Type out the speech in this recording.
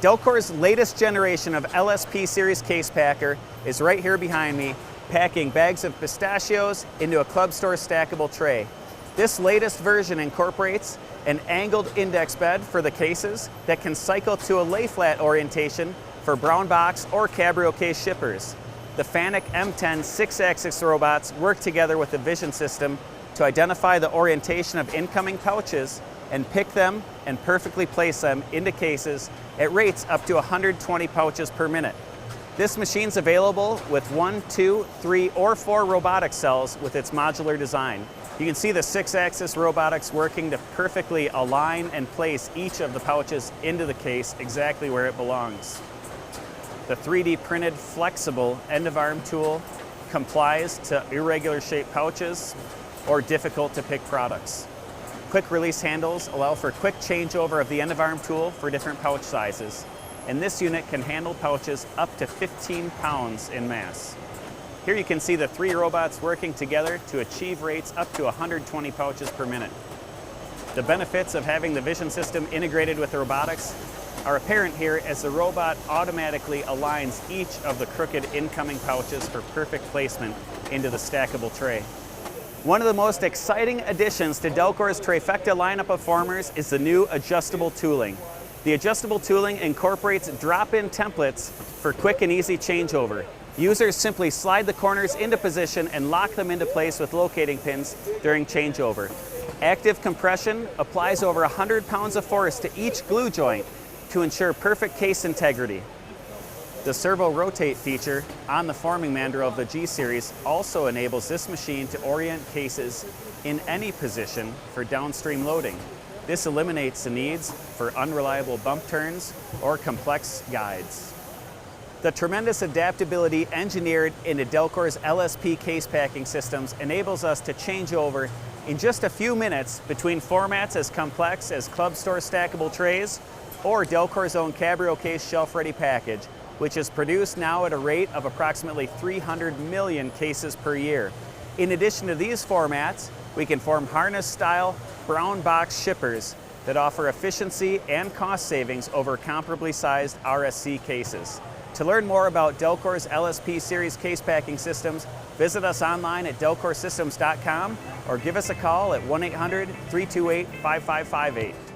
Delkor's latest generation of LSP Series case packer is right here behind me, packing bags of pistachios into a club store stackable tray. This latest version incorporates an angled index bed for the cases that can cycle to a lay flat orientation for brown box or cabrio case shippers. The Fanuc M10 6-axis robots work together with the vision system to identify the orientation of incoming pouches and pick them and perfectly place them into cases at rates up to 120 pouches per minute. This machine's available with 1, 2, 3, or 4 robotic cells with its modular design. You can see the 6-axis robotics working to perfectly align and place each of the pouches into the case exactly where it belongs. The 3D printed flexible end-of-arm tool complies to irregular shaped pouches or difficult to pick products. Quick release handles allow for quick changeover of the end-of-arm tool for different pouch sizes. And this unit can handle pouches up to 15 pounds in mass. Here you can see the 3 robots working together to achieve rates up to 120 pouches per minute. The benefits of having the vision system integrated with the robotics are apparent here as the robot automatically aligns each of the crooked incoming pouches for perfect placement into the stackable tray. One of the most exciting additions to Delkor's trifecta lineup of formers is the new adjustable tooling. The adjustable tooling incorporates drop-in templates for quick and easy changeover. Users simply slide the corners into position and lock them into place with locating pins during changeover. Active compression applies over 100 pounds of force to each glue joint to ensure perfect case integrity. The servo rotate feature on the forming mandrel of the G Series also enables this machine to orient cases in any position for downstream loading. This eliminates the needs for unreliable bump turns or complex guides. The tremendous adaptability engineered into Delkor's LSP case packing systems enables us to change over in just a few minutes between formats as complex as club store stackable trays or Delkor's own cabrio case shelf-ready package, which is produced now at a rate of approximately 300 million cases per year. In addition to these formats, we can form harness-style brown box shippers that offer efficiency and cost savings over comparably sized RSC cases. To learn more about Delkor's LSP Series case packing systems, visit us online at delkorsystems.com or give us a call at 1-800-328-5558.